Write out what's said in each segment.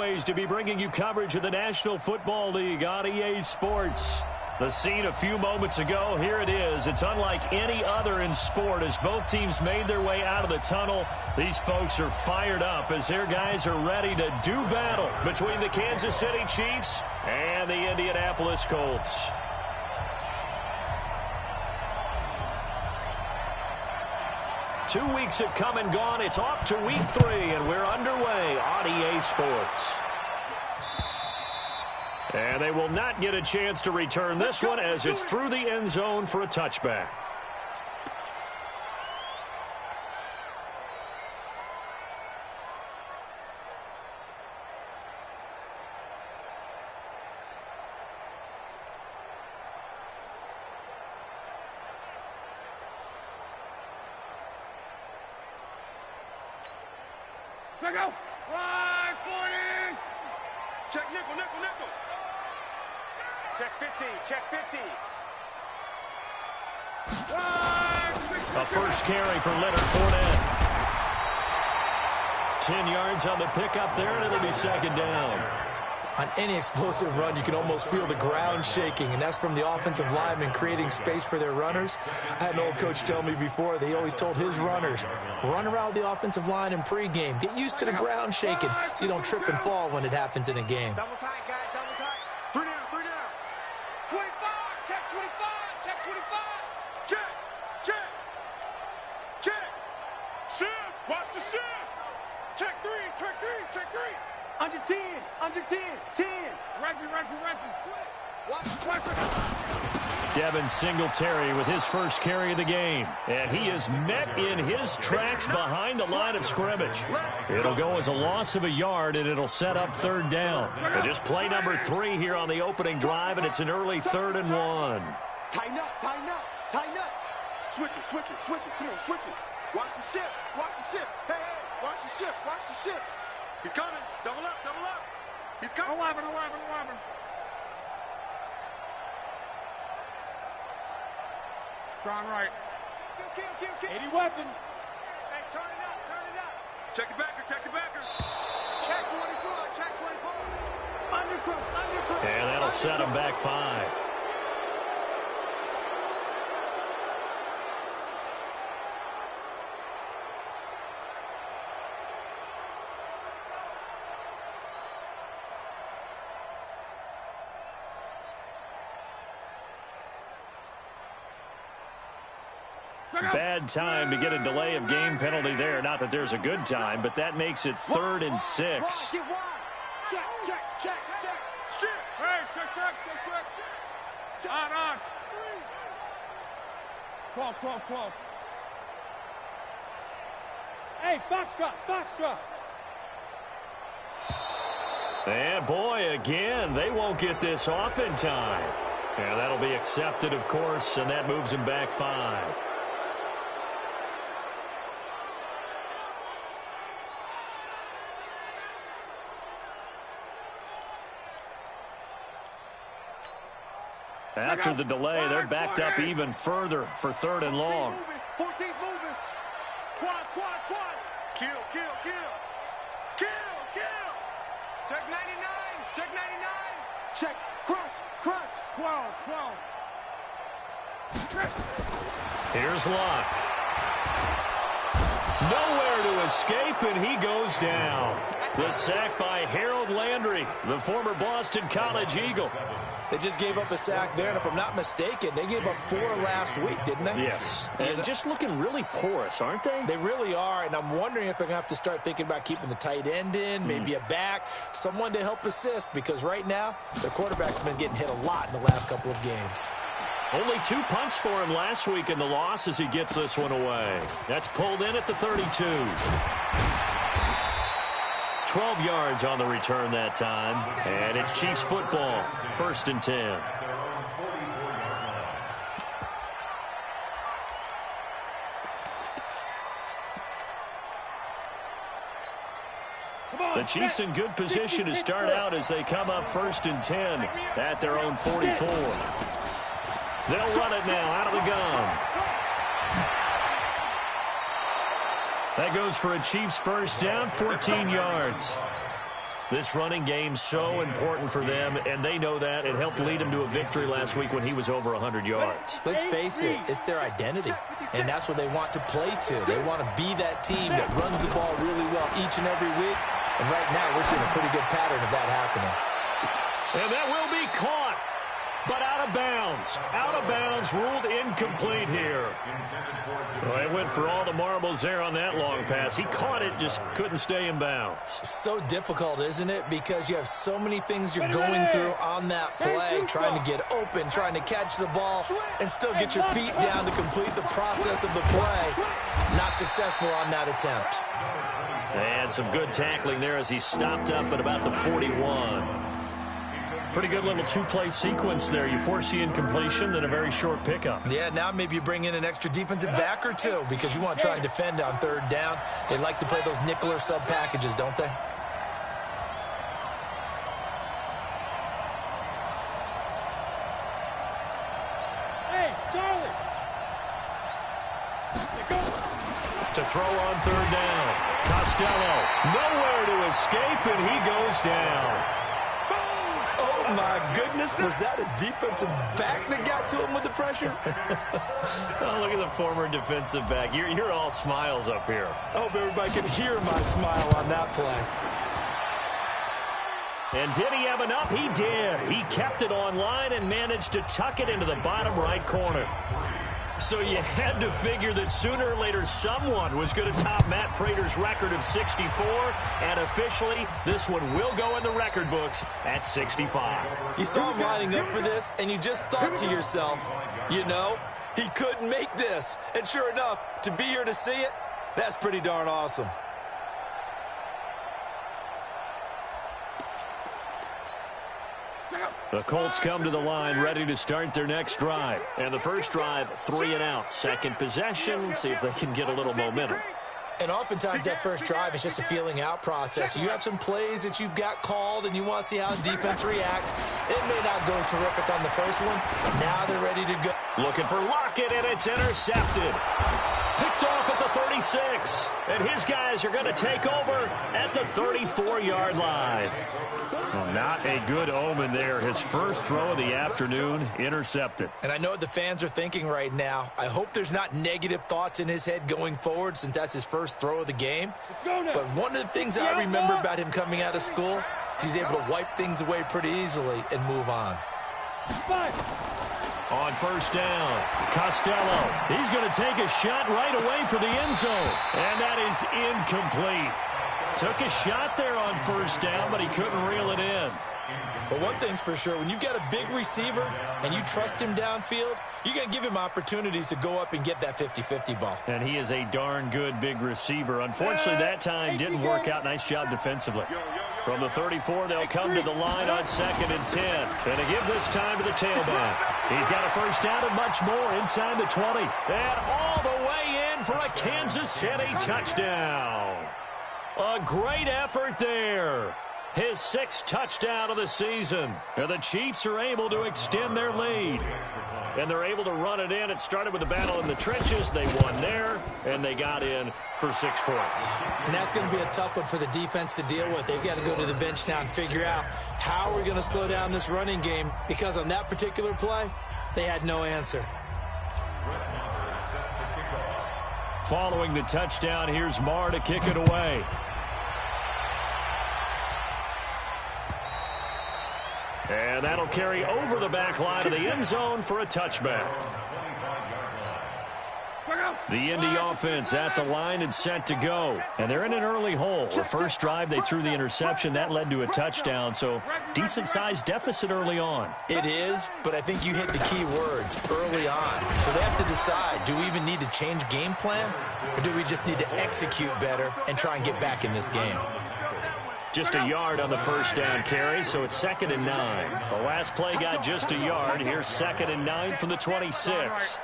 always to be bringing you coverage of the National Football League on EA Sports. The scene a few moments ago, here it is. It's unlike any other in sport as both teams made their way out of the tunnel. These folks are fired up as their guys are ready to do battle between the Kansas City Chiefs and the Indianapolis Colts. Two weeks have come and gone. It's off to week 3, and we're underway on EA Sports. And they will not get a chance to return this one as it's through the end zone for a touchback. Check out. Right, 40. Check nickel, nickel, nickel. Check 50, check 50. A first carry for Leonard Fournette. 10 yards on the pickup there, and it'll be second down. On any explosive run, you can almost feel the ground shaking, and that's from the offensive linemen creating space for their runners. I had an old coach tell me before, they always told his runners, run around the offensive line in pregame. Get used to the ground shaking so you don't trip and fall when it happens in a game. Double tight, guys, double tight. 3 down, 3 down. 25, check 25, check 25. Check, check, check. Shift, watch the shift. Check 3, check 3, check 3. Under 10, under 10, 10. Reggie. Watch it. Devin Singletary with his first carry of the game. And he is met in his tracks behind the line of scrimmage. It'll go as a loss of a yard, and it'll set up third down. And just play number 3 here on the opening drive, and it's an early 3rd and 1. Tighten up, tighten up, tighten up. Switch it, switch it, switch it. Come on, switch it. Watch the shift, watch the shift. Hey, hey, watch the shift, watch the shift. He's coming. Double up, double up. He's coming. 11. Strong right. Kill. 80 weapon. Hey, turn it up. Check the backer, check the backer. Check 24, check 24. Undercross. And that'll set him back 5. Bad time to get a delay of game penalty there. Not that there's a good time, but that makes it 3rd and 6. Check. Hey, check. On. 12. Hey, foxtrot. And boy, again, they won't get this off in time. And that'll be accepted, of course, and that moves him back 5. After the delay, they're backed up even further for 3rd and long. 14's moving. Quad. Kill. Check 99. Check. Crunch. 12. Here's Locke. Nowhere to escape, and he goes down. The sack by Harold Landry, the former Boston College Eagle. They just gave up a sack there, and if I'm not mistaken, they gave up 4 last week, didn't they? Yes. And just looking really porous, aren't they? They really are, and I'm wondering if they're going to have to start thinking about keeping the tight end in, maybe a back, someone to help assist, because right now, their quarterback's been getting hit a lot in the last couple of games. Only 2 punts for him last week in the loss as he gets this one away. That's pulled in at the 32. 12 yards on the return that time. And it's Chiefs football. 1st and 10. The Chiefs in good position to start out as they come up 1st and 10 at their own 44. They'll run it now out of the gun. That goes for a Chiefs first down, 14 yards. This running game so important for them, and they know that. It helped lead them to a victory last week when he was over 100 yards. Let's face it, it's their identity, and that's what they want to play to. They want to be that team that runs the ball really well each and every week, and right now we're seeing a pretty good pattern of that happening. And that will be caught, but out of bounds. Out of bounds, ruled incomplete here. Well, it went for all the marbles there on that long pass. He caught it, just couldn't stay in bounds. So difficult, isn't it? Because you have so many things you're going through on that play, trying to get open, trying to catch the ball, and still get your feet down to complete the process of the play. Not successful on that attempt. And some good tackling there as he stopped up at about the 41. Pretty good little two-play sequence there. You force the incompletion, then a very short pickup. Yeah, now maybe you bring in an extra defensive back or two because you want to try and defend on third down. They like to play those nickel or sub packages, don't they? Hey, Charlie! To throw on third down. Costello, nowhere to escape, and he goes down. Oh, my goodness. Was that a defensive back that got to him with the pressure? Oh, look at the former defensive back. You're all smiles up here. I hope everybody can hear my smile on that play. And did he have enough? He did. He kept it on line and managed to tuck it into the bottom right corner. So you had to figure that sooner or later someone was going to top Matt Prater's record of 64, and officially this one will go in the record books at 65. You saw him lining up for this, and you just thought to yourself, you know, he couldn't make this. And sure enough, to be here to see it, that's pretty darn awesome. The Colts come to the line ready to start their next drive. And the first drive, 3 and out. Second possession, see if they can get a little momentum. And oftentimes that first drive is just a feeling out process. You have some plays that you've got called and you want to see how defense reacts. It may not go terrific on the first one. Now they're ready to go. Looking for Lockett, and it's intercepted. Picked off at the 36. And his guys are going to take over at the 34-yard line. Well, not a good omen there. His first throw of the afternoon, intercepted. And I know what the fans are thinking right now. I hope there's not negative thoughts in his head going forward since that's his first throw of the game. But one of the things I remember about him coming out of school is he's able to wipe things away pretty easily and move on. On first down, Costello. He's going to take a shot right away for the end zone. And that is incomplete. Took a shot there on first down, but he couldn't reel it in. But one thing's for sure, when you've got a big receiver and you trust him downfield, you're going to give him opportunities to go up and get that 50-50 ball. And he is a darn good big receiver. Unfortunately, that time didn't work out. Nice job defensively. From the 34, they'll come to the line on 2nd and 10. And to give this time to the tailback. He's got a first down and much more inside the 20. And all the way in for a Kansas City touchdown. A great effort there. His 6th touchdown of the season. And the Chiefs are able to extend their lead. And they're able to run it in. It started with a battle in the trenches. They won there, and they got in for 6 points. And that's going to be a tough one for the defense to deal with. They've got to go to the bench now and figure out how we're going to slow down this running game, because on that particular play, they had no answer. Following the touchdown, here's Marr to kick it away. And that'll carry over the back line of the end zone for a touchback. The Indy offense at the line and set to go. And they're in an early hole. The first drive, they threw the interception. That led to a touchdown. So decent-sized deficit early on. It is, but I think you hit the key words, early on. So they have to decide, do we even need to change game plan? Or do we just need to execute better and try and get back in this game? Just a yard on the first down carry, so it's 2nd and 9. The last play got just a yard. Here's 2nd and 9 from the 26.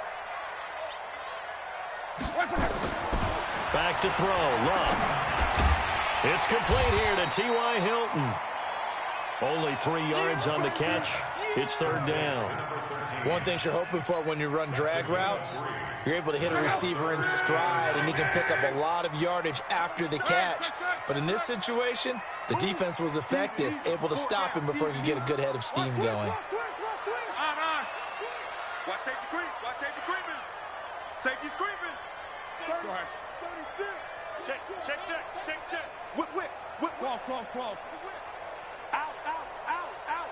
Back to throw, Love. It's complete here to T.Y. Hilton. Only 3 yards on the catch. It's third down. One thing you're hoping for when you run drag routes, you're able to hit a receiver in stride, and he can pick up a lot of yardage after the catch. But in this situation, the defense was effective, able to stop him before he could get a good head of steam going. Watch safety creep. Watch safety creeping. Safety's creeping. 36. Check. Whip. Cross. Out.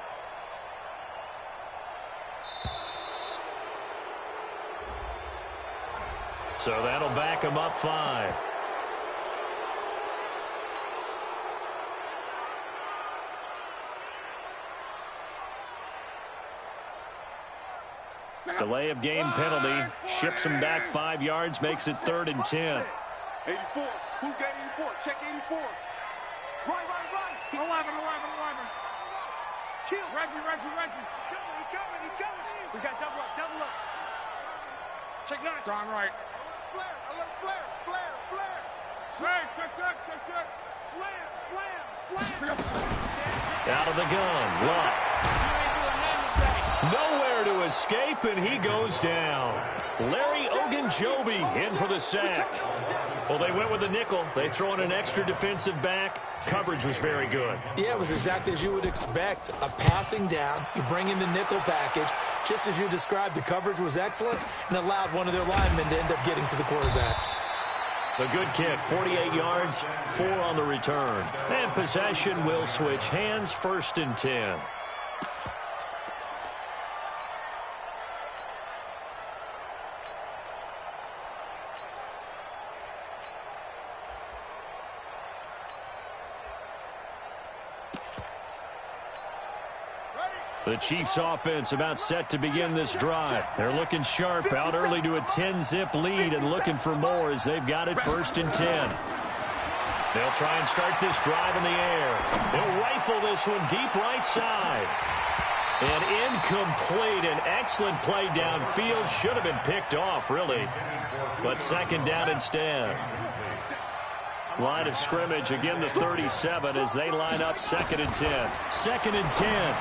So that'll back him up 5. Delay of game penalty. Ships him back 5 yards, makes it 3rd and 10. 84. Who's got 84? Check 84. Right. 11. Kill. Reggie. He's coming. We got double up. Check 9. John right. Flare. Alert, flare. Check. Slam. Out of the gun. Luck. Nowhere to escape, and he goes down. Larry Ogunjobi in for the sack. Well, they went with the nickel. They throw in an extra defensive back. Coverage was very good. Yeah, it was exactly as you would expect. A passing down. You bring in the nickel package. Just as you described, the coverage was excellent and allowed one of their linemen to end up getting to the quarterback. A good kick, 48 yards, 4 on the return. And possession will switch hands, 1st and 10. The Chiefs offense about set to begin this drive. They're looking sharp, out early to a 10-zip lead and looking for more as they've got it 1st and 10. They'll try and start this drive in the air. They'll rifle this one deep right side. And incomplete. An excellent play downfield. Should have been picked off, really. But 2nd down instead. Line of scrimmage, again the 37 as they line up 2nd and 10. 2nd and 10.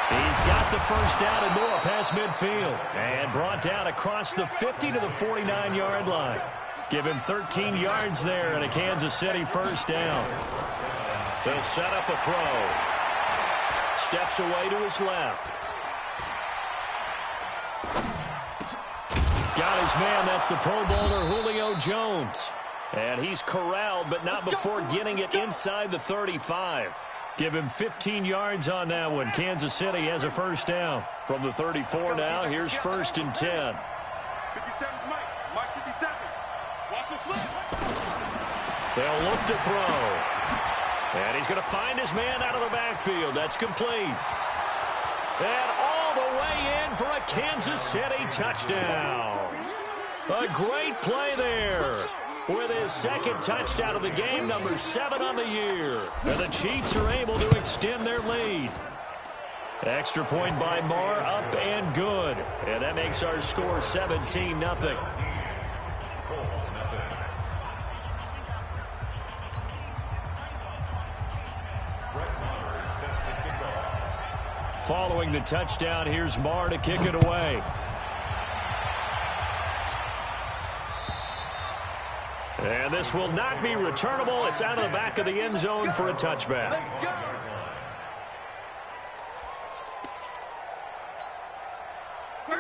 He's got the first down and more past midfield. And brought down across the 50 to the 49-yard line. Give him 13 yards there and a Kansas City first down. They'll set up a throw. Steps away to his left. Got his man. That's the Pro Bowler Julio Jones. And he's corralled, but not before getting it inside the 35. Give him 15 yards on that one. Kansas City has a first down. From the 34 now, here's 1st and 10. 57's Mike 57. Watch the slip. They'll look to throw. And he's going to find his man out of the backfield. That's complete. And all the way in for a Kansas City touchdown. A great play there. With his 2nd touchdown of the game, number 7 on the year. And the Chiefs are able to extend their lead. Extra point by Marr, up and good. And that makes our score 17-0. Following the touchdown, here's Marr to kick it away. And this will not be returnable. It's out of the back of the end zone for a touchback.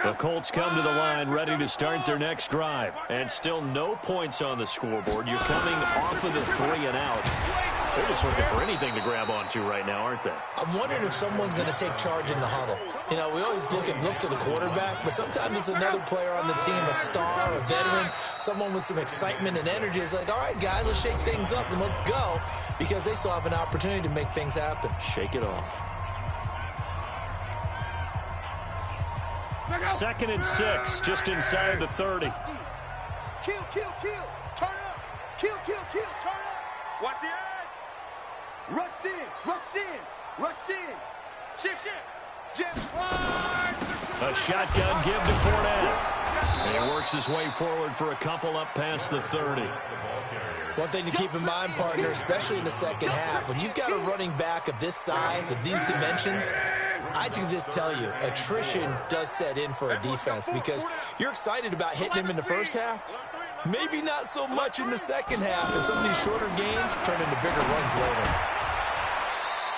The Colts come to the line ready to start their next drive. And still no points on the scoreboard. You're coming off of the 3 and out. They're just looking for anything to grab onto right now, aren't they? I'm wondering if someone's going to take charge in the huddle. You know, we always look to the quarterback, but sometimes it's another player on the team, a star, a veteran, someone with some excitement and energy. It's like, all right, guys, let's shake things up and let's go, because they still have an opportunity to make things happen. Shake it off. 2nd and 6, just inside the 30. Kill. Turn up. Kill. Turn up. Watch the edge. Rush in. Shift. Jam. 1, 2, 3. A shotgun give to Fournette. And he works his way forward for a couple up past the 30. One thing to keep in mind, partner, especially in the second half, when you've got a running back of this size, of these dimensions, I can just tell you, attrition does set in for a defense because you're excited about hitting him in the first half. Maybe not so much in the second half, and some of these shorter gains turn into bigger runs later.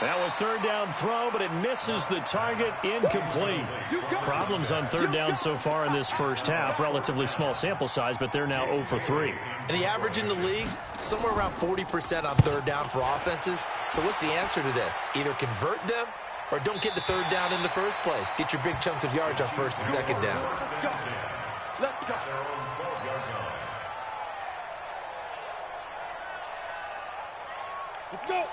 Now a third down throw, but it misses the target, incomplete. Problems on third down so far in this first half. Relatively small sample size, but they're now 0 for 3. And the average in the league, somewhere around 40% on third down for offenses. So what's the answer to this? Either convert them or don't get the third down in the first place. Get your big chunks of yards on first and second down. Let's go.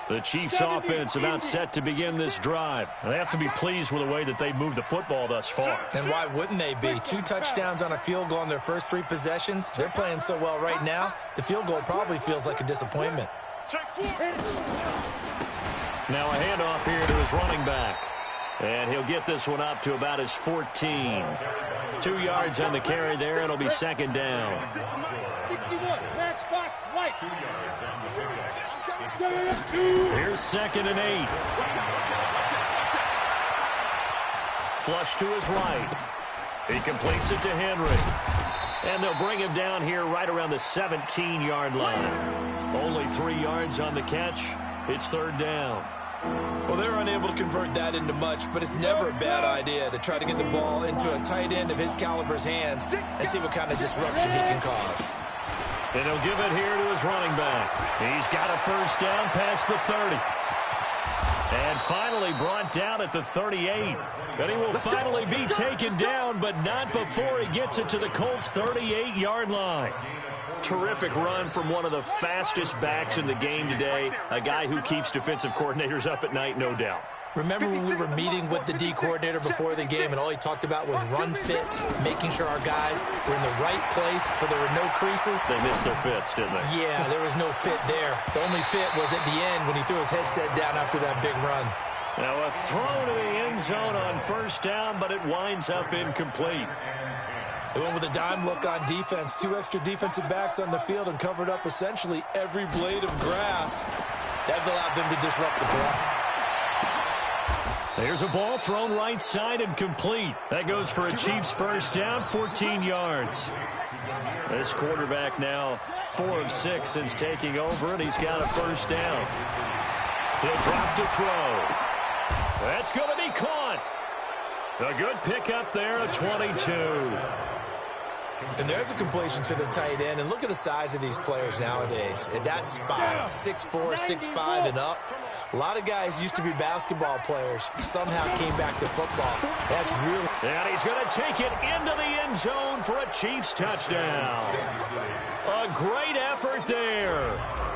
The Chiefs offense about set to begin this drive. They have to be pleased with the way that they've moved the football thus far. And why wouldn't they be? 2 touchdowns on a field goal in their first 3 possessions. They're playing so well right now, the field goal probably feels like a disappointment. Now a handoff here to his running back. And he'll get this one up to about his 14. 2 yards on the carry there. It'll be second down. 61, matchbox, white. Here's second and 8. Flush to his right. He completes it to Henry. And they'll bring him down here right around the 17-yard line. Only 3 yards on the catch. It's third down. Well, they're unable to convert that into much, but it's never a bad idea to try to get the ball into a tight end of his caliber's hands and see what kind of disruption he can cause. And he'll give it here to his running back. He's got a first down past the 30. And finally brought down at the 38. And he will finally be taken down, but not before he gets it to the Colts' 38-yard line. Terrific run from one of the fastest backs in the game today. A guy who keeps defensive coordinators up at night, no doubt. Remember when we were meeting with the D coordinator before the game and all he talked about was run fits, making sure our guys were in the right place so there were no creases? They missed their fits, didn't they? Yeah, there was no fit there. The only fit was at the end when he threw his headset down after that big run. Now a throw to the end zone on first down, but it winds up incomplete. They went with a dime look on defense. 2 extra defensive backs on the field and covered up essentially every blade of grass. That allowed them to disrupt the play. There's a ball thrown right side and complete. That goes for a Chiefs first down, 14 yards. This quarterback now 4 of 6 since taking over, and he's got a first down. He'll drop to throw. That's going to be caught. A good pickup there, a 22. And there's a completion to the tight end. And look at the size of these players nowadays. At that spot, 6'4", 6'5", and up. A lot of guys used to be basketball players, somehow came back to football. That's really... And he's going to take it into the end zone for a Chiefs touchdown. A great effort there.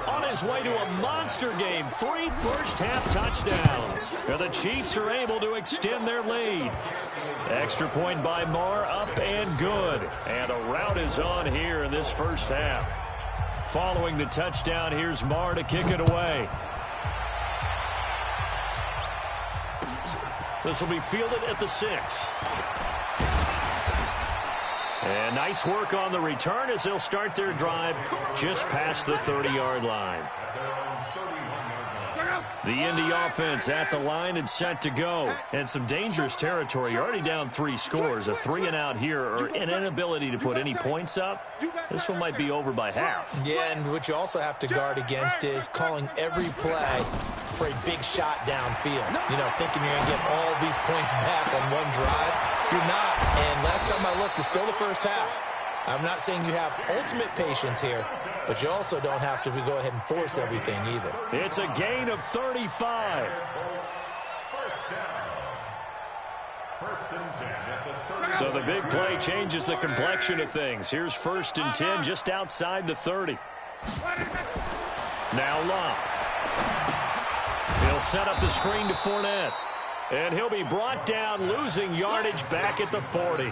On his way to a monster game, 3 first-half touchdowns. And the Chiefs are able to extend their lead. Extra point by Marr, up and good. And a rout is on here in this first half. Following the touchdown, here's Marr to kick it away. This will be fielded at the 6. And nice work on the return as they'll start their drive just past the 30-yard line. The Indy offense at the line and set to go. And some dangerous territory. You're already down 3 scores. A 3-and-out here or an inability to put any points up. This one might be over by half. Yeah, and what you also have to guard against is calling every play for a big shot downfield. You know, thinking you're going to get all these points back on one drive. You're not. And last time I looked, it's still the first half. I'm not saying you have ultimate patience here, but you also don't have to go ahead and force everything either. It's a gain of 35. So the big play changes the complexion of things. Here's 1st and 10 just outside the 30. Now Locke. He'll set up the screen to Fournette. And he'll be brought down, losing yardage back at the 40.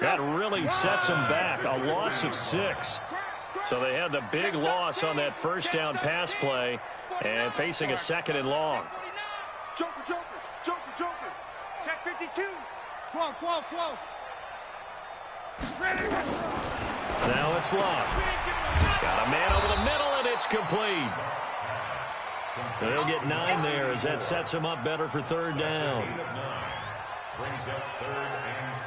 That really sets him back, a loss of 6. So they had the big loss on that first down pass play and facing a 2nd and long. Joker, Joker, Joker, Joker. Check 52. Now it's Love. Got a man over the middle, and it's complete. They'll get 9 there as that sets him up better for third down. Brings up 3rd and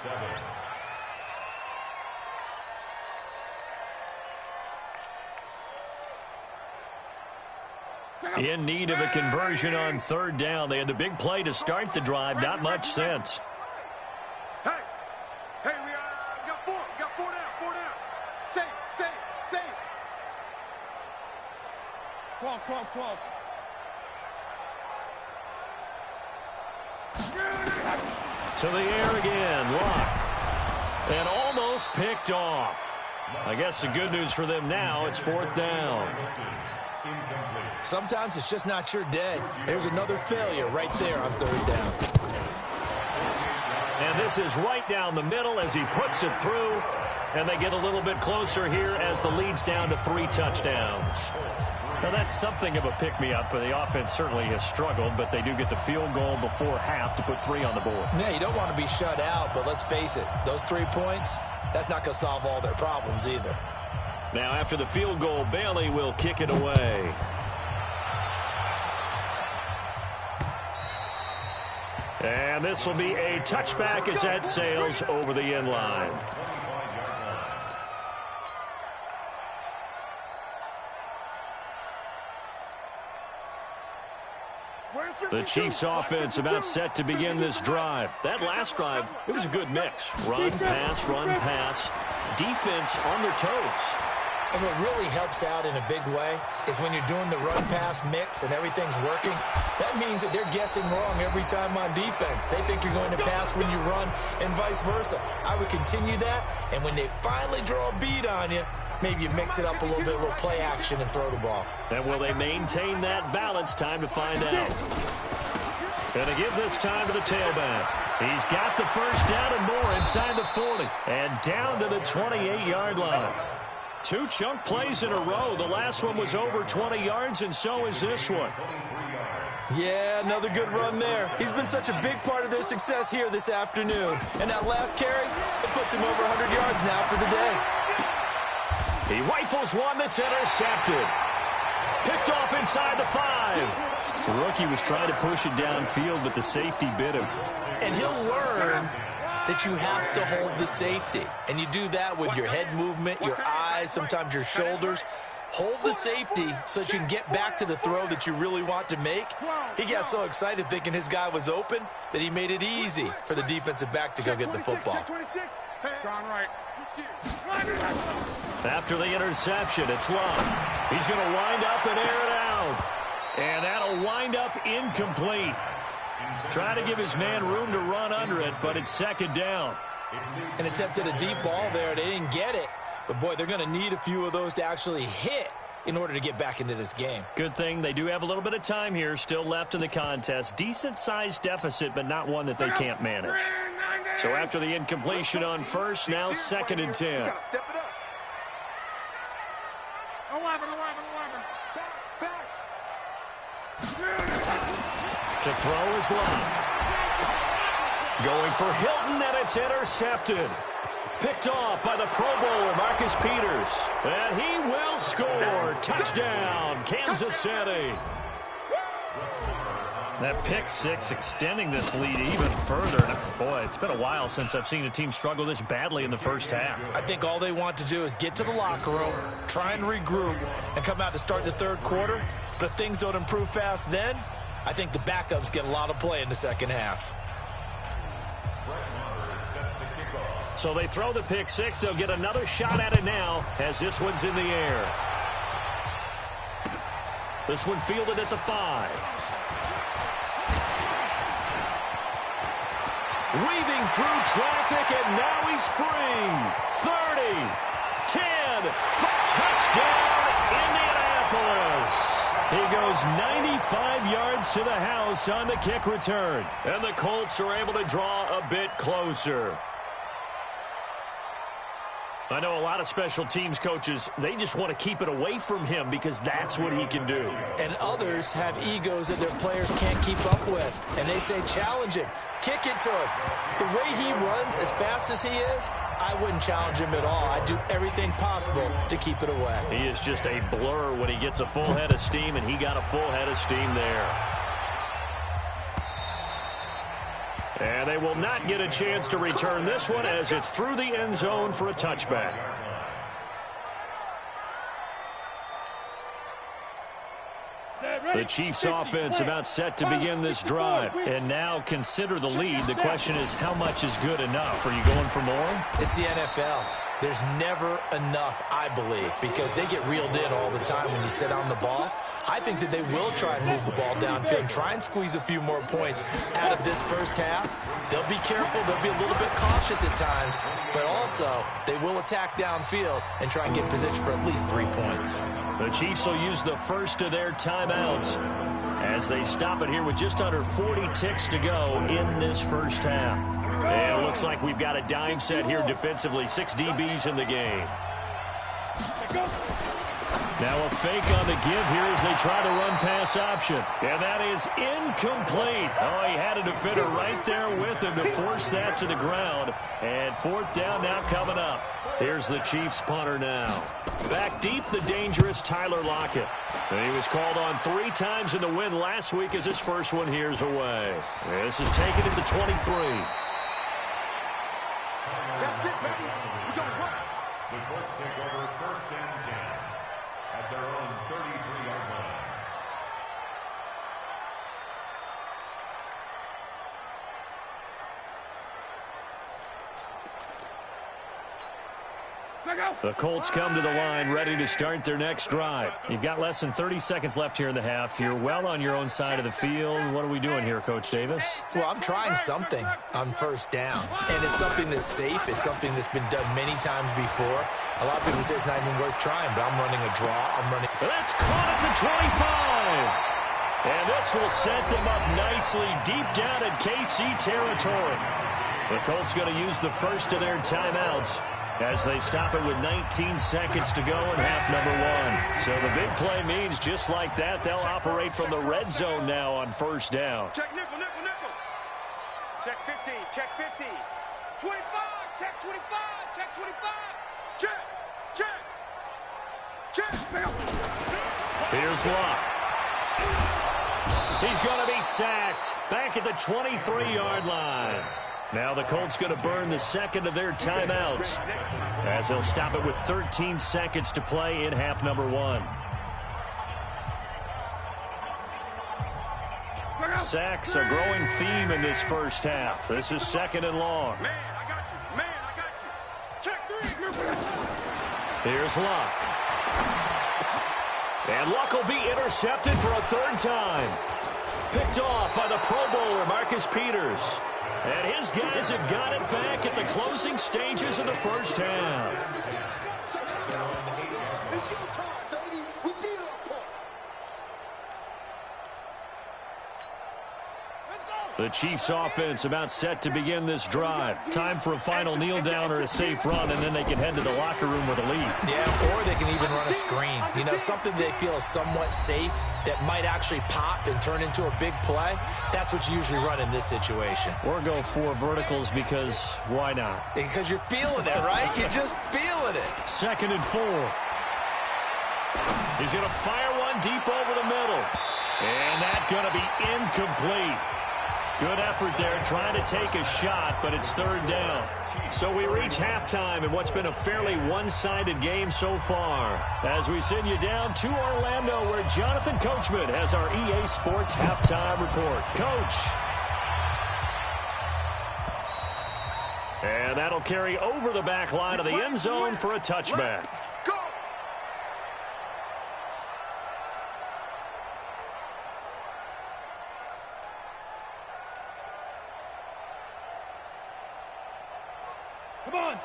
7. In need of a conversion on third down. They had the big play to start the drive. Not much sense. Hey, we got 4. We got 4 down. 4 down. Safe. Fall. To the air again. Luck. And almost picked off. I guess the good news for them now, it's 4th down. Sometimes it's just not your day. There's another failure right there on third down. And this is right down the middle as he puts it through. And they get a little bit closer here as the lead's down to 3 touchdowns. Now, that's something of a pick-me-up. The offense certainly has struggled, but they do get the field goal before half to put 3 on the board. Yeah, you don't want to be shut out, but let's face it, those 3 points, that's not going to solve all their problems either. Now, after the field goal, Bailey will kick it away. And this will be a touchback as that sails over the end line. The Chiefs offense about set to begin this drive. That last drive, it was a good mix. Run, pass. Defense on their toes. And what really helps out in a big way is when you're doing the run-pass mix and everything's working, that means that they're guessing wrong every time on defense. They think you're going to pass when you run and vice versa. I would continue that, and when they finally draw a beat on you, maybe you mix it up a little bit, a little play action, and throw the ball. And will they maintain that balance? Time to find out. Going to give this time to the tailback. He's got the first down and more inside the 40. And down to the 28-yard line. 2 chunk plays in a row. The last one was over 20 yards, and so is this one. Yeah, another good run there. He's been such a big part of their success here this afternoon. And that last carry, it puts him over 100 yards now for the day. He rifles one that's intercepted. Picked off inside the 5. The rookie was trying to push it downfield, but the safety bit him. And he'll learn that you have to hold the safety. And you do that with your head movement, your eyes, sometimes your shoulders. Hold the safety so that you can get back to the throw that you really want to make. He got so excited thinking his guy was open that he made it easy for the defensive back to go get the football. After the interception, it's Love. He's going to wind up and air it out. And that'll wind up incomplete. Try to give his man room to run under it, but it's 2nd down. And attempted a deep ball there. They didn't get it. But, boy, they're going to need a few of those to actually hit in order to get back into this game. Good thing they do have a little bit of time here still left in the contest. Decent-sized deficit, but not one that they can't manage. So after the incompletion on first, now 2nd and 10. To throw is Love. Going for Hilton, and it's intercepted. Picked off by the Pro Bowler, Marcus Peters. And he will score. Touchdown, Kansas City. That pick 6 extending this lead even further. Boy, it's been a while since I've seen a team struggle this badly in the first half. I think all they want to do is get to the locker room, try and regroup, and come out to start the 3rd quarter. But if things don't improve fast then, I think the backups get a lot of play in the 2nd half. So they throw the pick 6. They'll get another shot at it now as this one's in the air. This one fielded at the 5. Weaving through traffic, and now he's free. 30, 10, touchdown, Indianapolis. He goes 95 yards to the house on the kick return. And the Colts are able to draw a bit closer. I know a lot of special teams coaches, they just want to keep it away from him because that's what he can do. And others have egos that their players can't keep up with. And they say, challenge him, kick it to him. The way he runs as fast as he is, I wouldn't challenge him at all. I'd do everything possible to keep it away. He is just a blur when he gets a full head of steam, and he got a full head of steam there. And they will not get a chance to return this one as it's through the end zone for a touchback. The Chiefs offense about set to begin this drive. And now consider the lead. The question is, how much is good enough? Are you going for more? It's the NFL. There's never enough, I believe, because they get reeled in all the time when you sit on the ball. I think that they will try and move the ball downfield and try and squeeze a few more points out of this first half. They'll be careful. They'll be a little bit cautious at times, but also they will attack downfield and try and get position for at least 3 points. The Chiefs will use the first of their timeouts as they stop it here with just under 40 ticks to go in this first half. And it looks like we've got a dime set here defensively. 6 DBs in the game. Now a fake on the give here as they try to run pass option. And that is incomplete. Oh, he had a defender right there with him to force that to the ground. And fourth down now coming up. Here's the Chiefs punter now. Back deep, the dangerous Tyler Lockett. And he was called on 3 times in the win last week as his first one here's away. This is taken at the 23. The Colts take over first and 10 at their own 33-yard line. The Colts come to the line ready to start their next drive. You've got less than 30 seconds left here in the half. You're well on your own side of the field. What are we doing here, Coach Davis? Well, I'm trying something on first down, and it's something that's safe. It's something that's been done many times before. A lot of people say it's not even worth trying, but I'm running a draw. That's caught at the 25. And this will set them up nicely deep down in KC territory. The Colts going to use the first of their timeouts as they stop it with 19 seconds to go in half number 1. So the big play means just like that, they'll operate from the red zone now on first down. Check nickel, nickel, nickel. Check 50, check 50. 25, check 25, check 25. Check, check, check. Here's Locke. He's going to be sacked back at the 23-yard line. Now the Colts going to burn the second of their timeouts as they'll stop it with 13 seconds to play in half number 1. Sacks a growing theme in this first half. This is second and long. Man, I got you. Man, I got you. Check 3. Here's Luck. And Luck will be intercepted for a third time. Picked off by the Pro Bowler, Marcus Peters. And his guys have got it back at the closing stages of the first half. It's your time, baby. We did our part. Let's go. The Chiefs offense about set to begin this drive. Time for a final kneel down or a safe run, and then they can head to the locker room with a lead. Yeah, or they can even run a screen. You know, something they feel is somewhat safe that might actually pop and turn into a big play. That's what you usually run in this situation. Or go 4 verticals because why not? Because you're feeling it, right? You're just feeling it. Second and 4. He's going to fire one deep over the middle. And that's going to be incomplete. Good effort there trying to take a shot, but it's third down. So we reach halftime in what's been a fairly one-sided game so far. As we send you down to Orlando where Jonathan Coachman has our EA Sports halftime report. Coach. And that'll carry over the back line of the end zone for a touchback. Go.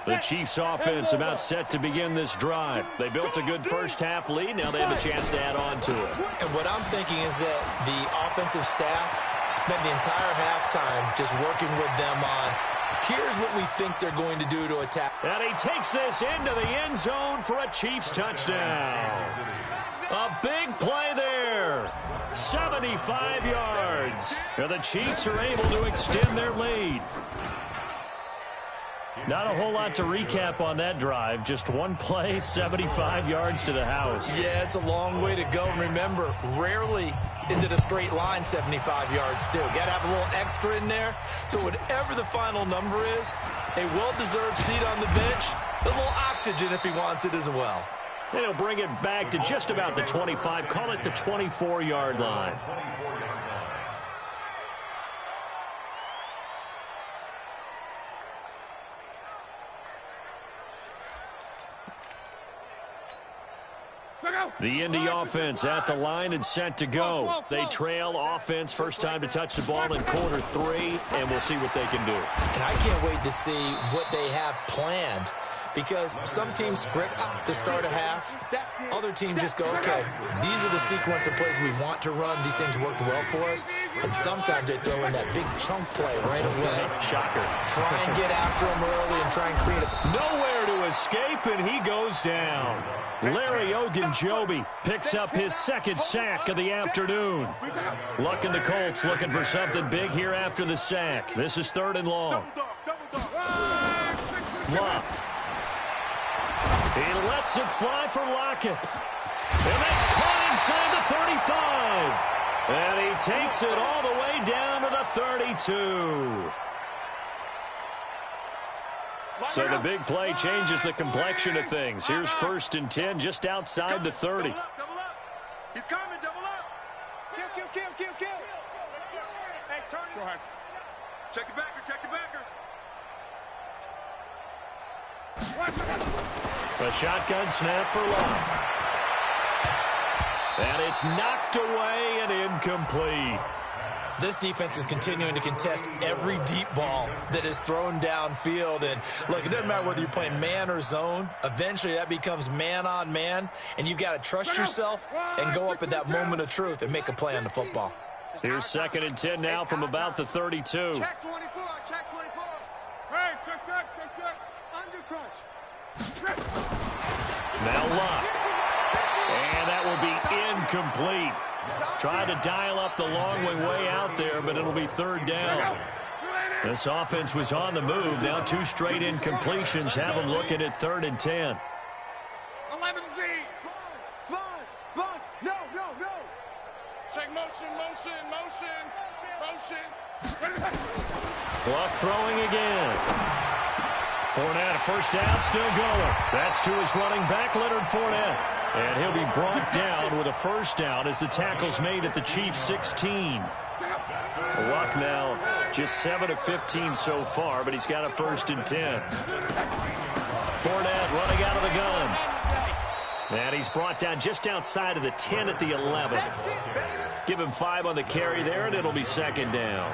The Chiefs offense about set to begin this drive. They built a good first half lead. Now they have a chance to add on to it. And what I'm thinking is that the offensive staff spent the entire halftime just working with them on Here's what we think they're going to do to attack. And he takes this into the end zone for a Chiefs touchdown. A big play there. 75 yards. And the Chiefs are able to extend their lead. Not a whole lot to recap on that drive. Just one play, 75 yards to the house. Yeah, it's a long way to go. And remember, rarely is it a straight line 75 yards, too. Got to have a little extra in there. So whatever the final number is, a well-deserved seat on the bench, a little oxygen if he wants it as well. And he'll bring it back to just about the 25. Call it the 24-yard line. The Indy offense at the line and set to go. They trail offense, first time to touch the ball in quarter 3, and we'll see what they can do. And I can't wait to see what they have planned, because some teams script to start a half. Other teams just go, okay, these are the sequence of plays we want to run. These things worked well for us. And sometimes they throw in that big chunk play right away. Shocker. Try and get after them early and try and create a... Nowhere to escape, and he goes down. Larry Ogunjobi picks up his second sack of the afternoon. Looking the Colts, looking for something big here after the sack. This is 3rd and long. Luck. He lets it fly for Lockett. And that's caught inside the 35. And he takes it all the way down to the 32. So the big play changes the complexion of things. Here's 1st and 10 just outside the 30. Double up, double up. He's coming, double up. Kill. Hey, turn it. Go ahead. Check the backer, check the backer. A shotgun snap for Love. And it's knocked away and incomplete. This defense is continuing to contest every deep ball that is thrown downfield. And, look, it doesn't matter whether you're playing man or zone. Eventually, that becomes man-on-man, and you've got to trust yourself and go up at that moment of truth and make a play on the football. Here's 2nd and 10 now from about the 32. Check 24, check 24. Hey, check. Under crunch. Now Luck. And that will be incomplete. Tried to dial up the long way out there, but it'll be 3rd down. This offense was on the move. Now 2 straight incompletions have them looking at 3rd and 10. 11G. Sponge. No. Check motion. Luck throwing again. Fournette, first down, still going. That's to his running back, Leonard Fournette. And he'll be brought down with a first down as the tackle's made at the Chiefs' 16. Luck now just 7 of 15 so far, but he's got a 1st and 10. Fournette running out of the gun. And he's brought down just outside of the 10 at the 11. Give him 5 on the carry there, and it'll be 2nd down.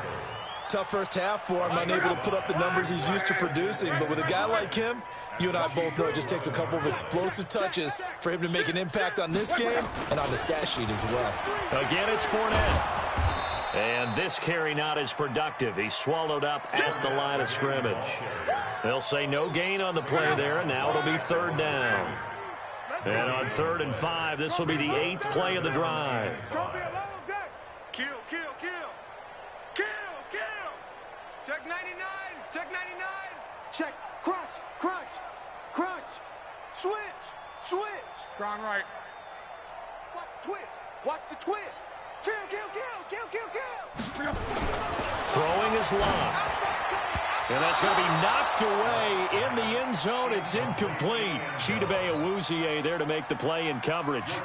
Tough first half for him, unable to put up the numbers he's used to producing. But with a guy like him, you and I both know it just takes a couple of explosive touches for him to make an impact on this game and on the stat sheet as well. Again, it's Fournette. And this carry not as productive. He's swallowed up at the line of scrimmage. They'll say no gain on the play there, and now it'll be 3rd down. And on 3rd and 5, this will be the 8th play of the drive. It's going to be a long day. Kill. Check 99. Check. Crunch. Switch. Ground right. Watch the twist. Kill. Throwing his line. And that's going to be knocked away in the end zone. It's incomplete. Chidobe Awuzie there to make the play in coverage.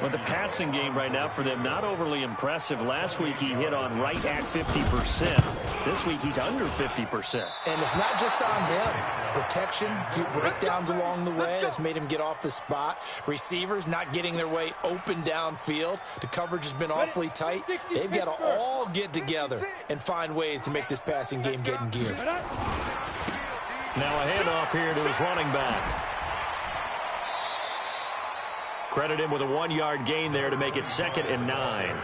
Well, the passing game right now for them, not overly impressive. Last week he hit on right at 50%. This week he's under 50%. And it's not just on him. Protection, a few breakdowns along the way that's made him get off the spot. Receivers not getting their way open downfield. The coverage has been awfully tight. They've got to all get together and find ways to make this passing game get in gear. Now a handoff here to his running back. Credit him with a 1-yard gain there to make it 2nd and 9.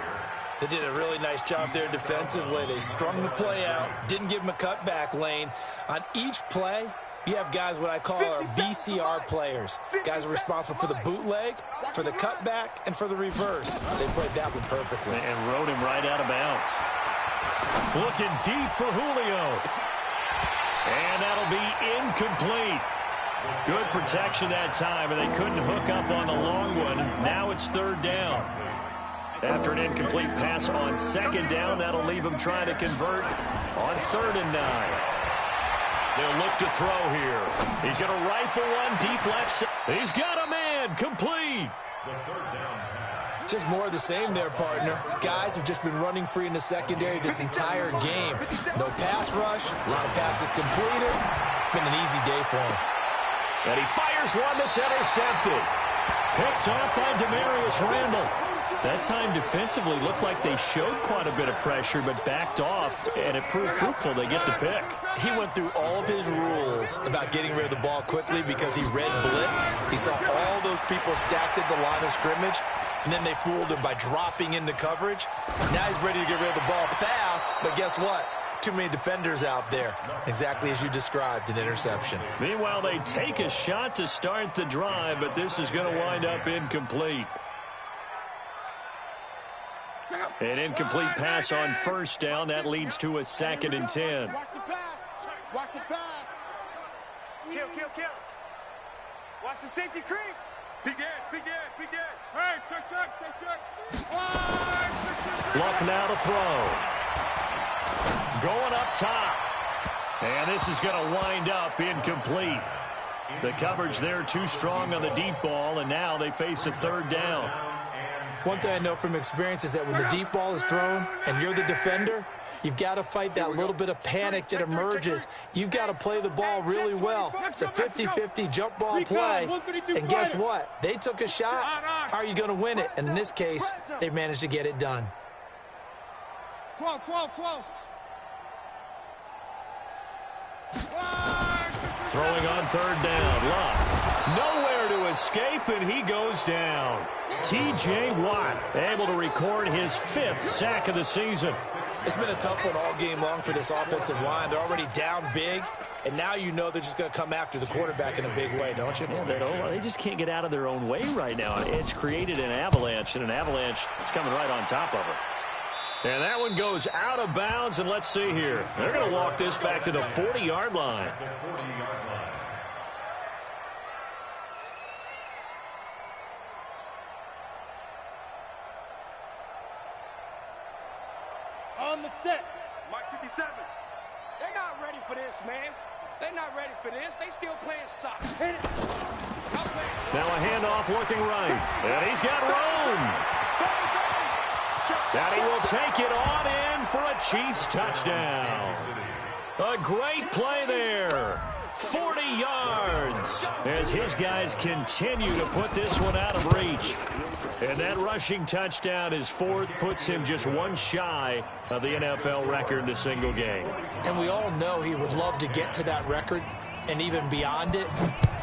They did a really nice job there defensively. They strung the play out, didn't give him a cutback lane. On each play, you have guys what I call our VCR players. Guys are responsible for the bootleg, for the cutback, and for the reverse. They played that one perfectly. And rode him right out of bounds. Looking deep for Julio. And that'll be incomplete. Good protection that time, and they couldn't hook up on the long one. Now it's third down. After an incomplete pass on second down, that'll leave him trying to convert on 3rd and 9. They'll look to throw here. He's going to rifle one deep left side. He's got a man. Complete. Just more of the same there, partner. Guys have just been running free in the secondary this entire game. No pass rush. A lot of passes completed. Been an easy day for him. And he fires one that's intercepted. Picked off by Demarius Randall. That time defensively looked like they showed quite a bit of pressure but backed off, and it proved fruitful. They get the pick. He went through all of his rules about getting rid of the ball quickly because he read blitz. He saw all those people stacked at the line of scrimmage, and then they fooled him by dropping into coverage. Now he's ready to get rid of the ball fast, but guess what? Too many defenders out there. Exactly as you described, an interception. Meanwhile, they take a shot to start the drive, but this is going to wind up incomplete. An incomplete pass on first down. That leads to a 2nd and 10. Watch the pass. Watch the pass. Kill. Watch the safety creep. Big edge. Hey, check. Luck now to throw. Going up top. And this is going to wind up incomplete. The coverage there too strong on the deep ball, and now they face a 3rd down. One thing I know from experience is that when the deep ball is thrown and you're the defender, you've got to fight that little bit of panic that emerges. You've got to play the ball really well. It's a 50-50 jump ball play. And guess what? They took a shot. How are you going to win it? And in this case, they managed to get it done. 12. Throwing on 3rd down. Luck. Nowhere to escape, and he goes down. T.J. Watt able to record his 5th sack of the season. It's been a tough one all game long for this offensive line. They're already down big, and now you know they're just going to come after the quarterback in a big way, don't you? Yeah, they just can't get out of their own way right now. It's created an avalanche, and an avalanche is coming right on top of it. And that one goes out of bounds, and let's see here. They're going to walk this back to the 40-yard line. On the set. Mike 57. They're not ready for this, man. They're not ready for this. They still playing soccer. Hit it. Now a handoff looking right. And he's got room. And he will take it on in for a Chiefs touchdown. A great play there. 40 yards as his guys continue to put this one out of reach. And that rushing touchdown is 4th, puts him just one shy of the NFL record in a single game. And we all know he would love to get to that record and even beyond it,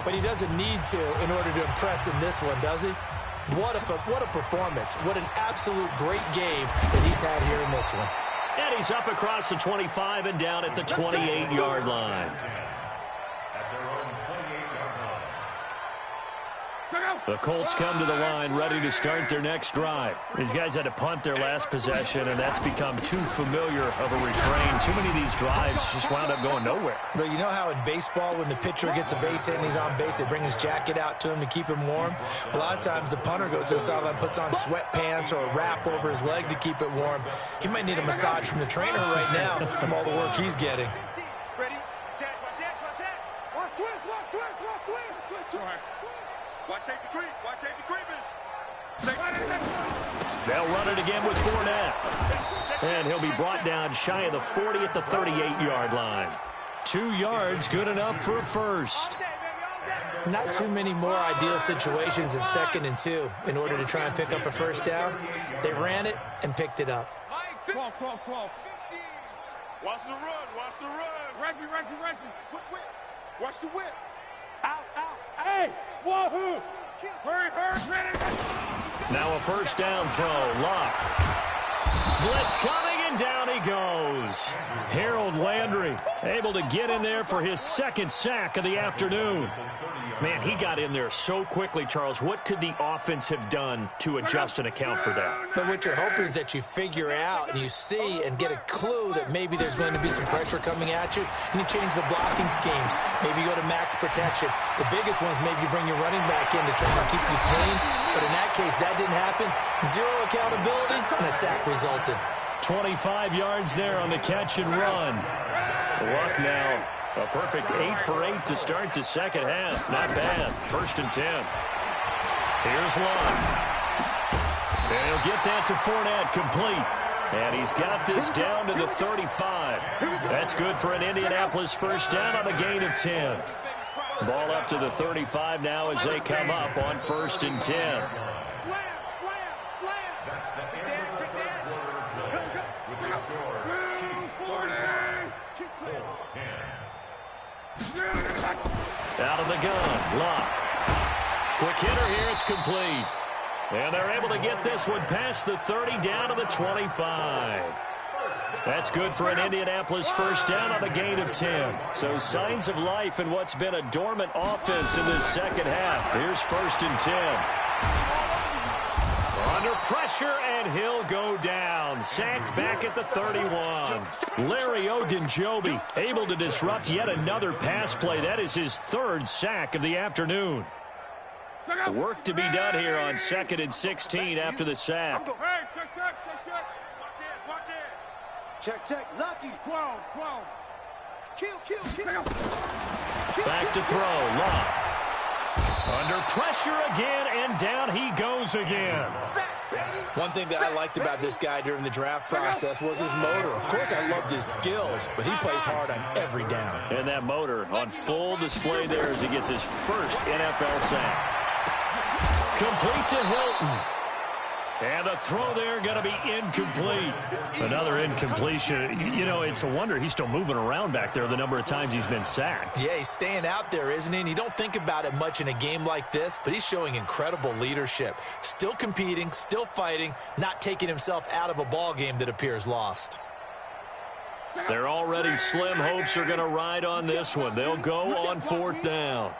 but he doesn't need to in order to impress in this one, does he? What a performance. What an absolute great game that he's had here in this one. And he's up across the 25 and down at the 28-yard line. The Colts come to the line ready to start their next drive. These guys had to punt their last possession, and that's become too familiar of a refrain. Too many of these drives just wound up going nowhere. But you know how in baseball, when the pitcher gets a base hit and he's on base, they bring his jacket out to him to keep him warm? A lot of times the punter goes to the sideline, puts on sweatpants or a wrap over his leg to keep it warm. He might need a massage from the trainer right now from all the work he's getting. Ready? Watch twist. Watch safety creep. Watch safety creeping. They'll run it again with Fournette. And he'll be brought down shy of the 40 at the 38-yard line. 2 yards, good enough for a first. Not too many more ideal situations in 2nd and 2 in order to try and pick up a first down. They ran it and picked it up. 12. Watch the run. Reggie. Watch the whip. Out. Hey, wahoo. Hurry, ready. Now a first down throw. Luck. Blitz coming, and down he goes. Harold Landry able to get in there for his second sack of the afternoon. Man, he got in there so quickly, Charles. What could the offense have done to adjust and account for that? But what you're hoping is that you figure out and you see and get a clue that maybe there's going to be some pressure coming at you, and you change the blocking schemes. Maybe you go to max protection. The biggest one is maybe you bring your running back in to try to keep you clean. But in that case, that didn't happen. Zero accountability, and a sack resulted. 25 yards there on the catch and run. Luck now. A perfect 8 for 8 to start the second half. Not bad. 1st and 10. Here's Luck. And he'll get that to Fournette, complete. And he's got this down to the 35. That's good for an Indianapolis first down on a gain of 10. Ball up to the 35 now as they come up on 1st and 10. Slam, slam, slam. That's the end of the third quarter play. With the score, Chiefs 40, Colts 10. Out of the gun, Luck. Quick hitter here, it's complete. And they're able to get this one past the 30 down to the 25. That's good for an Indianapolis first down on a gain of 10. So signs of life in what's been a dormant offense in this second half. Here's 1st and 10. Under pressure, and he'll go down. Sacked back at the 31. Larry Ogunjobi able to disrupt yet another pass play. That is his 3rd sack of the afternoon. Work to be done here on 2nd and 16 after the sack. Hey, check. Check. Lucky. 12. Kill. Back to throw. Luck. Under pressure again, and down he goes again. One thing that I liked about this guy during the draft process was his motor. Of course, I loved his skills, but he plays hard on every down. And that motor on full display there as he gets his first NFL sack. Complete to Hilton. And the throw there going to be incomplete. Another incompletion. You know, it's a wonder he's still moving around back there the number of times he's been sacked. Yeah, he's staying out there, isn't he? And you don't think about it much in a game like this, but he's showing incredible leadership. Still competing, still fighting, not taking himself out of a ball game that appears lost. Their already slim hopes are going to ride on this one. They'll go on 4th down.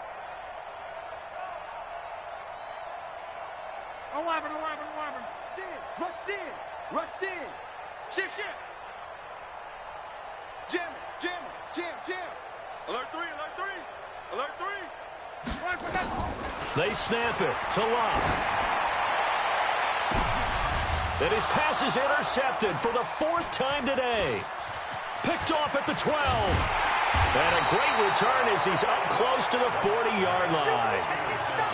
11. Rush in. Shift. Jam. Alert 3. They snap it to Luck. And his pass is intercepted for the 4th time today. Picked off at the 12. And a great return as he's up close to the 40-yard line.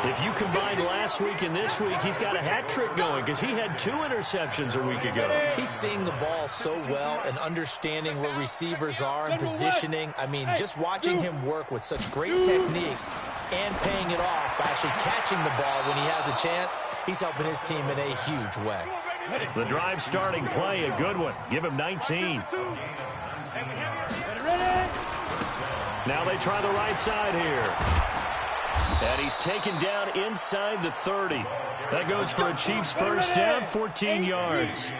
If you combine last week and this week, he's got a hat trick going because he had 2 interceptions a week ago. He's seeing the ball so well and understanding where receivers are and positioning. I mean, just watching him work with such great technique and paying it off by actually catching the ball when he has a chance, he's helping his team in a huge way. The drive starting play, a good one. Give him 19. Now they try the right side here. And he's taken down inside the 30. That goes for a Chiefs first down, 14 yards.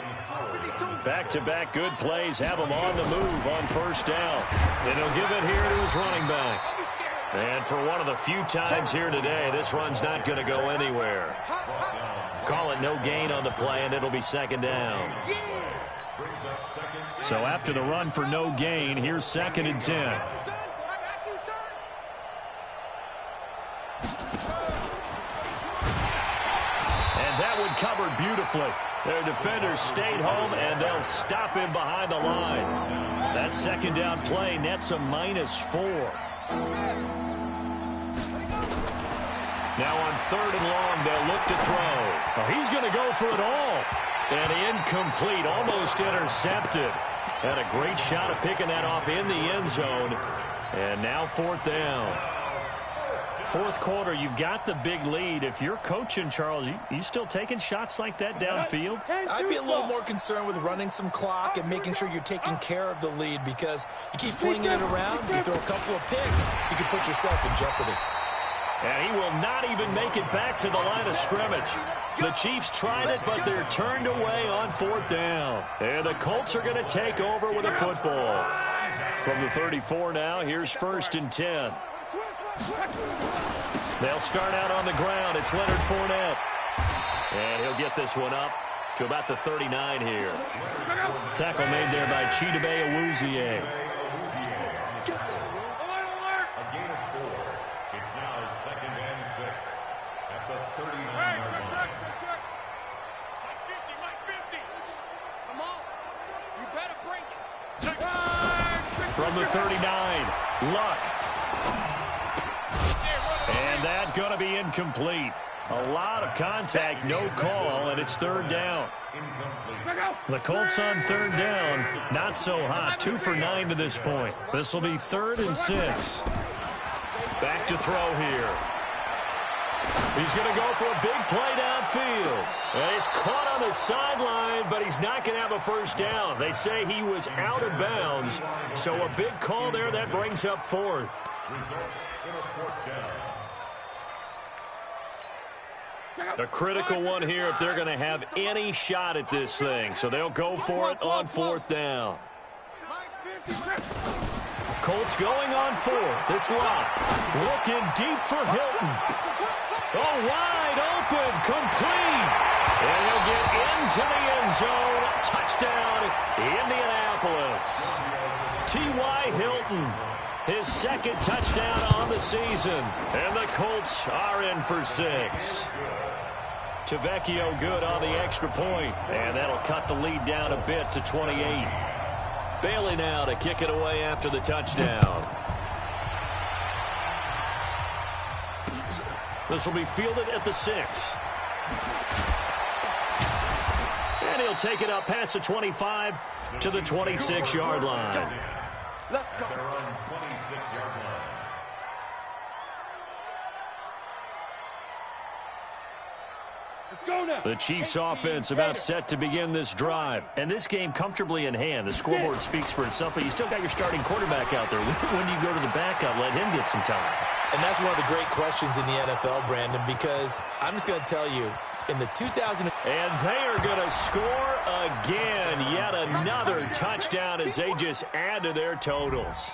Back-to-back good plays have him on the move on 1st down. And he'll give it here to his running back. And for one of the few times here today, this run's not going to go anywhere. Call it no gain on the play, and it'll be 2nd down. So after the run for no gain, here's 2nd and 10. That one covered beautifully. Their defenders stayed home, and they'll stop him behind the line. That 2nd down play nets a -4. Now on 3rd and long, they'll look to throw. Oh, he's going to go for it all. And incomplete, almost intercepted. Had a great shot of picking that off in the end zone. And now 4th down. 4th quarter, you've got the big lead. If you're coaching, Charles, you still taking shots like that downfield? I'd be a little more concerned with running some clock and making sure you're taking care of the lead, because you keep flinging it around, you throw a couple of picks, you can put yourself in jeopardy. And he will not even make it back to the line of scrimmage. The Chiefs tried it, but they're turned away on 4th down. And the Colts are going to take over with a football. From the 34 now, here's 1st and 10. They'll start out on the ground. It's Leonard Fournette. And he'll get this one up to about the 39 here. Tackle made there by Chidobe Awuzie. A gain of 4. It's now 2nd and 6 at the 39-yard line. Mike 50. Come on. You better bring it. From the 39, Luck. And that going to be incomplete. A lot of contact, no call, and it's 3rd down. The Colts on 3rd down, not so hot. 2 for 9 to this point. This will be 3rd and 6. Back to throw here. He's going to go for a big play downfield. And he's caught on the sideline, but he's not going to have a first down. They say he was out of bounds, so a big call there that brings up 4th. Results in a 4th down. A critical one here if they're going to have any shot at this thing. So they'll go for it on 4th down. Colts going on 4th. It's Lott. Looking deep for Hilton. Oh, wide open. Complete. And he'll get into the end zone. Touchdown, Indianapolis. T.Y. Hilton. His 2nd touchdown on the season. And the Colts are in for 6. Tavecchio good on the extra point. And that'll cut the lead down a bit to 28. Bailey now to kick it away after the touchdown. This will be fielded at the 6. And he'll take it up past the 25 to the 26-yard line. Let's go. They're on 26-yard line. Let's go now. The Chiefs offense about set to begin this drive. And this game comfortably in hand. The scoreboard speaks for itself, but you still got your starting quarterback out there. When do you go to the backup, let him get some time? And that's one of the great questions in the NFL, Brandon, because I'm just going to tell you, in the 2000... And they are going to score again. Yet another touchdown as they just add to their totals.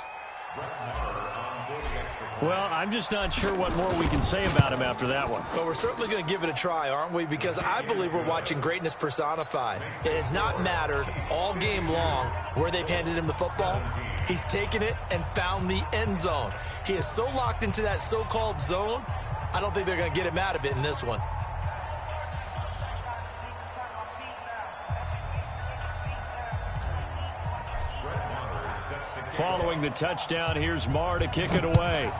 Well, I'm just not sure what more we can say about him after that one. But we're certainly going to give it a try, aren't we? Because I believe we're watching greatness personified. It has not mattered all game long where they've handed him the football. He's taken it and found the end zone. He is so locked into that so-called zone, I don't think they're going to get him out of it in this one. Following the touchdown, here's Marr to kick it away.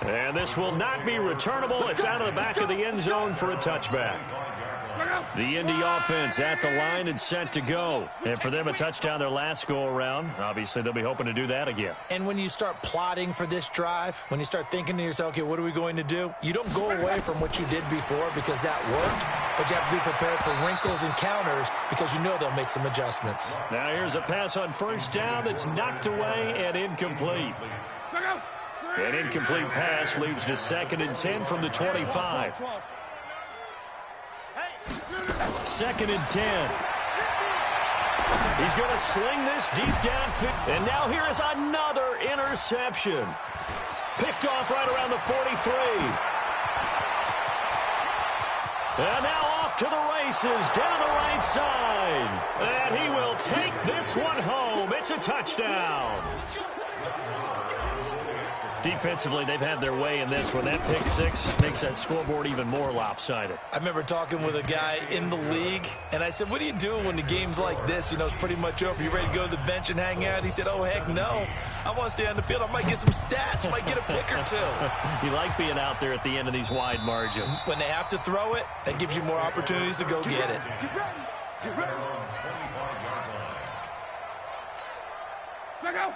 And this will not be returnable. It's out of the back of the end zone for a touchback. The Indy offense at the line and set to go. And for them, a touchdown their last go-around. Obviously, they'll be hoping to do that again. And when you start plotting for this drive, when you start thinking to yourself, okay, what are we going to do? You don't go away from what you did before because that worked, but you have to be prepared for wrinkles and counters because you know they'll make some adjustments. Now here's a pass on 1st down that's knocked away and incomplete. An incomplete pass leads to 2nd and 10 from the 25. 2nd and 10. He's going to sling this deep downfield. And now here is another interception. Picked off right around the 43. And now off to the races down the right side. And he will take this one home. It's a touchdown. Defensively, they've had their way in this one. That pick 6 makes that scoreboard even more lopsided. I remember talking with a guy in the league, and I said, what do you do when the game's like this? You know, it's pretty much over. You ready to go to the bench and hang out? He said, oh, heck no. I want to stay on the field. I might get some stats. I might get a pick or two. You like being out there at the end of these wide margins. When they have to throw it, that gives you more opportunities to go get it. Get ready. Get ready.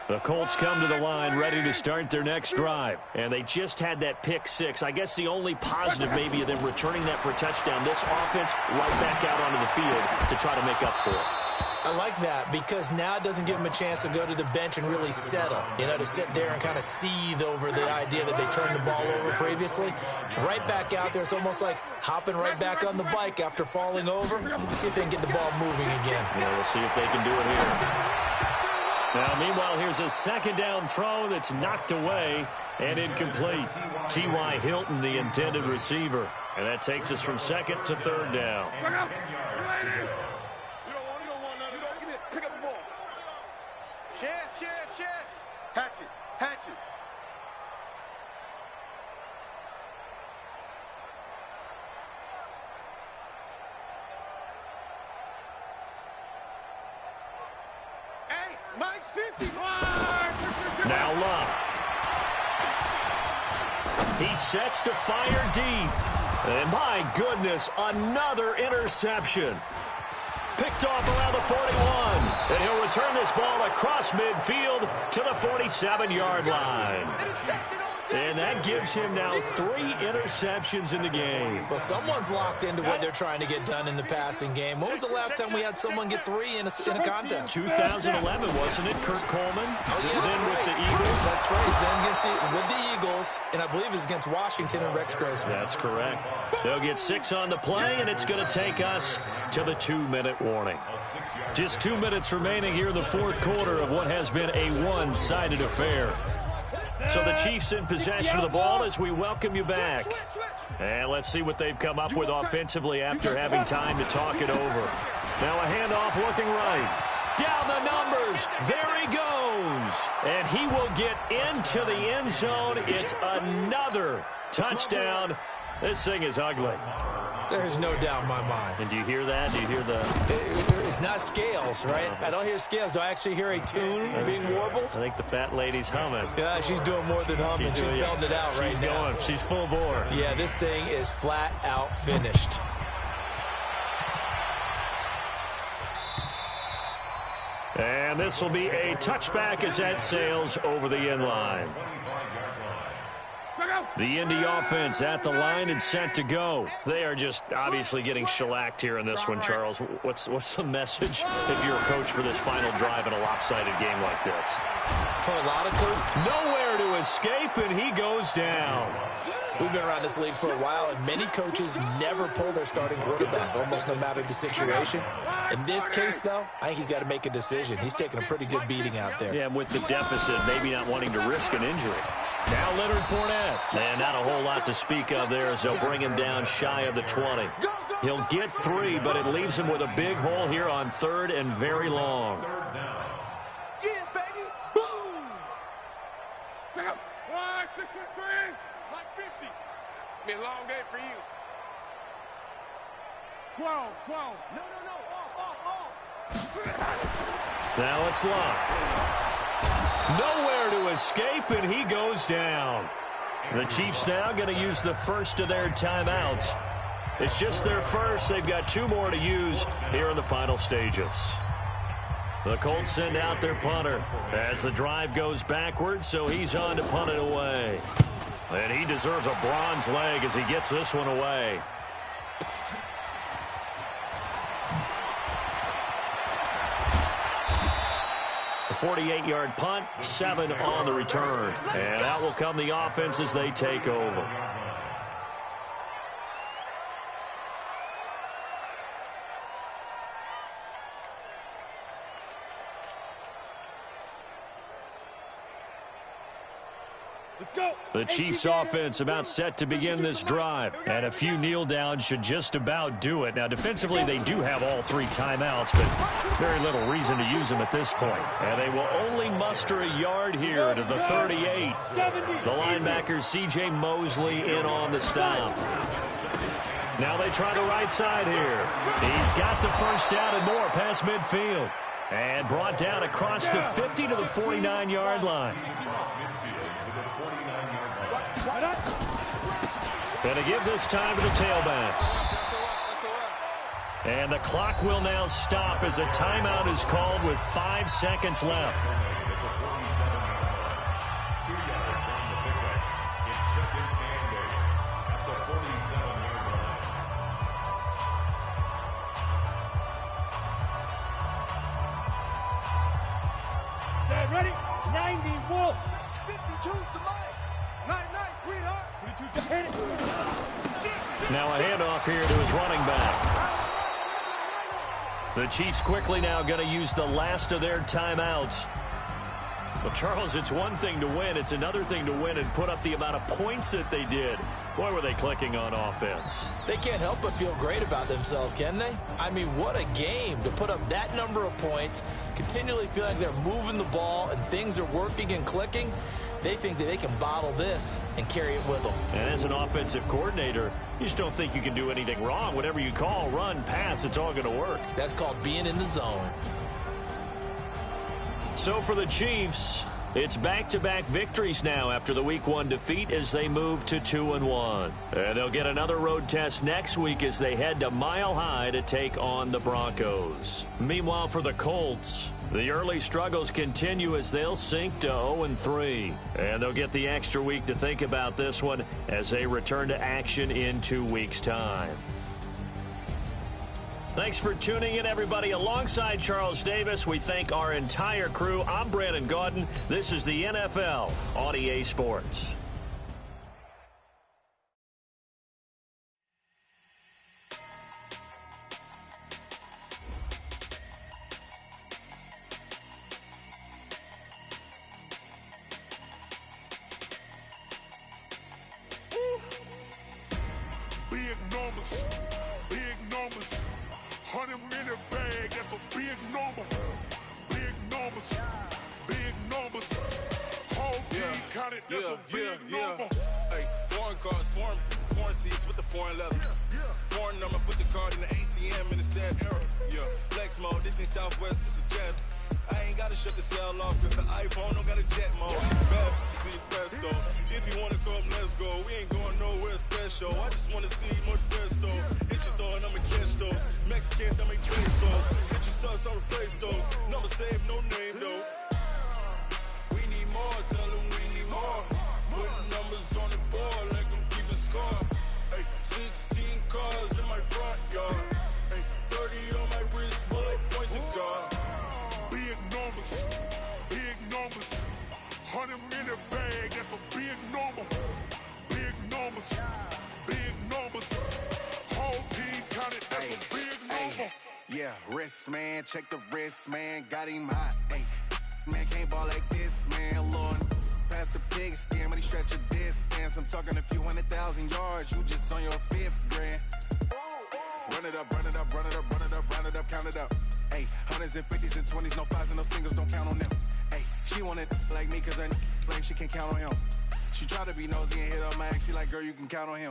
The Colts come to the line ready to start their next drive. And they just had that pick 6. I guess the only positive maybe of them returning that for a touchdown. This offense right back out onto the field to try to make up for it. I like that because now it doesn't give them a chance to go to the bench and really settle, to sit there and kind of seethe over the idea that they turned the ball over previously. Right back out there, it's almost like hopping right back on the bike after falling over. Let's see if they can get the ball moving again. Yeah, we'll see if they can do it here. Now, meanwhile, here's a second down throw that's knocked away and incomplete. T.Y. Hilton, the intended receiver. And that takes us from second to third down. Pick up the ball. Chef. Hatchet. Hey, Mike's 50. Now Love. He sets to fire deep. And my goodness, another interception. Picked off around the 41. And he'll return this ball across midfield to the 47-yard line. And that gives him now 3 interceptions in the game. Well, someone's locked into what they're trying to get done in the passing game. When was the last time we had someone get 3 in a contest? 2011, wasn't it, Kurt Coleman? Oh, yeah, then with the Eagles. That's right. He's then with the Eagles, and I believe it's against Washington and Rex Grossman. That's correct. They'll get 6 on the play, and it's going to take us to the 2-minute warning. Just 2 minutes remaining here in the fourth quarter of what has been a one-sided affair. So the Chiefs in possession of the ball as we welcome you back. And let's see what they've come up with offensively after having time to talk it over. Now a handoff looking right. Down the numbers. There he goes. And he will get into the end zone. It's another touchdown. This thing is ugly. There's no doubt in my mind. And do you hear that? Do you hear the... It's not scales, right? I don't hear scales. Do I actually hear a tune being warbled? I think the fat lady's humming. Yeah, she's doing more than humming. She's belting it out right now. She's full bore. Yeah, this thing is flat out finished. And this will be a touchback as that sails over the end line. The Indy offense at the line and set to go. They are just obviously getting shellacked here in this one, Charles. What's the message if you're a coach for this final drive in a lopsided game like this? For a lot of coaches, nowhere to escape, and he goes down. We've been around this league for a while, and many coaches never pull their starting quarterback, almost no matter the situation. In this case, though, I think he's got to make a decision. He's taking a pretty good beating out there. Yeah, and with the deficit, maybe not wanting to risk an injury. Now Leonard Fournette. And not a whole lot to speak of there as they'll bring him down shy of the 20. He'll get 3, but it leaves him with a big hole here on 3rd and very long. Yeah, baby. Boom. Check out. 1, 6, 3. Like 50. It's been a long day for you. 12. No. Off. Now it's locked. Nowhere to escape, and he goes down. The Chiefs now going to use the first of their timeouts. It's just their first. They've got 2 more to use here in the final stages. The Colts send out their punter as the drive goes backwards, so he's on to punt it away. And he deserves a bronze leg as he gets this one away. A 48-yard punt, 7 on the return. And out will come the offense as they take over. The Chiefs offense about set to begin this drive. And a few kneel downs should just about do it. Now, defensively, they do have all 3 timeouts, but very little reason to use them at this point. And they will only muster a yard here to the 38. The linebacker, C.J. Mosley, in on the stop. Now they try the right side here. He's got the first down and more past midfield. And brought down across the 50 to the 49-yard line. Going to give this time to the tailback. And the clock will now stop as a timeout is called with 5 seconds left. right, ready? 90, Wolf. 52 to Mike. Night, sweetheart. 22 to hit it. Now a handoff here to his running back. The Chiefs quickly now going to use the last of their timeouts. Well, Charles, it's one thing to win. It's another thing to win and put up the amount of points that they did. Boy, were they clicking on offense. They can't help but feel great about themselves, can they? I mean, what a game to put up that number of points, continually feel like they're moving the ball and things are working and clicking. They think that they can bottle this and carry it with them. And as an offensive coordinator, you just don't think you can do anything wrong. Whatever you call, run, pass, it's all going to work. That's called being in the zone. So for the Chiefs, it's back-to-back victories now after the Week 1 defeat as they move to 2-1. And they'll get another road test next week as they head to Mile High to take on the Broncos. Meanwhile, for the Colts, the early struggles continue as they'll sink to 0-3. And they'll get the extra week to think about this one as they return to action in 2 weeks' time. Thanks for tuning in, everybody. Alongside Charles Davis, we thank our entire crew. I'm Brandon Gaudin. This is the NFL on EA Sports. Big numbers. 100-minute bag, that's a big number. Big numbers. Whole team counted, that's a big number. Hey, foreign cars, foreign seats with the foreign leather. Foreign number, put the card in the ATM in the sad era. Yeah, flex mode, this ain't Southwest, this a jet. I ain't gotta shut the cell off, cause the iPhone don't got a jet mode. Bad, please best though. If you wanna come, let's go. We ain't going nowhere special. I just wanna see more dress though. Hit your thought, I'ma catch those. Mexican, I make pesos. Hit your sus, I'll replace those. Number save, no name though. We need more, tell them we need more. Putting numbers on the board like I'm keeping score. Hey, 16 cars in my front yard. Hey, 30 on my wrist, bullet point to God. Big numbers. 100-minute bag, that's a big number. Big numbers. Whole team counted, that's a big number. Yeah, wrist man, check the wrist man, got him hot. Ay, man can't ball like this, man. Lord, past the pig skin, but he stretch a distance. I'm talking a few 100,000 yards, you just on your 5th grand. Run it up, count it up. Ay, 100s and 50s and 20s, no 5s and no singles, don't count on them. Ay, she want it like me, cause her claim she can't count on him. She try to be nosy and hit up my ex, she like, girl, you can count on him.